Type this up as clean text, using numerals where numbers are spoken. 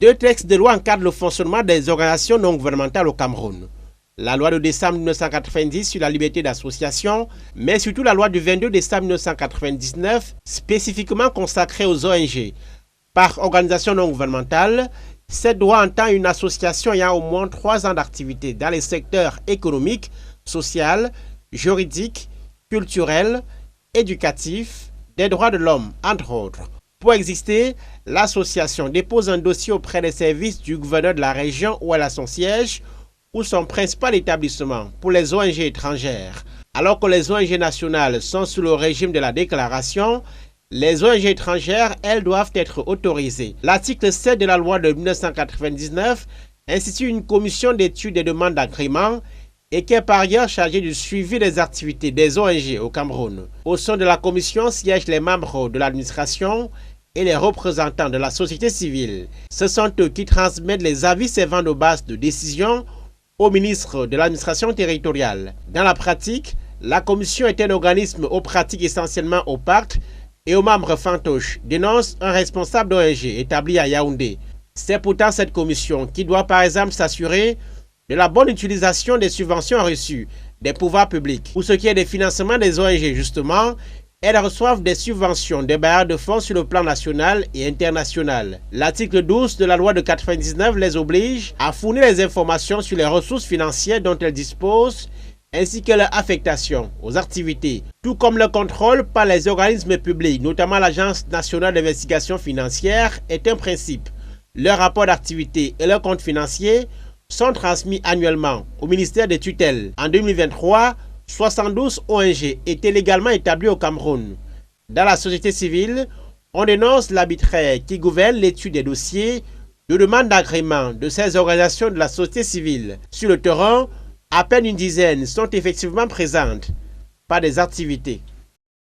Deux textes de loi encadrent le fonctionnement des organisations non gouvernementales au Cameroun. La loi de décembre 1990 sur la liberté d'association, mais surtout la loi du 22 décembre 1999 spécifiquement consacrée aux ONG. Par organisation non gouvernementale, cette loi entend une association ayant au moins 3 ans d'activité dans les secteurs économiques, social, juridique, culturel, éducatif, des droits de l'homme, entre autres. Pour exister, l'association dépose un dossier auprès des services du gouverneur de la région où elle a son siège ou son principal établissement pour les ONG étrangères. Alors que les ONG nationales sont sous le régime de la déclaration, les ONG étrangères, elles, doivent être autorisées. L'article 7 de la loi de 1999 institue une commission d'études des demandes d'agrément et qui est par ailleurs chargée du suivi des activités des ONG au Cameroun. Au sein de la commission siègent les membres de l'administration et les représentants de la société civile. Ce sont eux qui transmettent les avis servant de base de décision au ministre de l'administration territoriale. Dans la pratique, la commission est un organisme aux pratiques essentiellement opaques et aux membres fantoches, dénonce un responsable d'ONG établi à Yaoundé. C'est pourtant cette commission qui doit par exemple s'assurer de la bonne utilisation des subventions reçues des pouvoirs publics. Pour ce qui est des financements des ONG justement, elles reçoivent des subventions des bailleurs de fonds sur le plan national et international. L'article 12 de la loi de 1999 les oblige à fournir les informations sur les ressources financières dont elles disposent ainsi que leur affectation aux activités, tout comme le contrôle par les organismes publics, notamment l'Agence nationale d'investigation financière, est un principe. Leurs rapports d'activité et leurs comptes financiers sont transmis annuellement au ministère des tutelles. En 2023, 72 ONG étaient légalement établies au Cameroun. Dans la société civile, on dénonce l'arbitraire qui gouverne l'étude des dossiers de demande d'agrément de ces organisations de la société civile. Sur le terrain, à peine une dizaine sont effectivement présentes par des activités.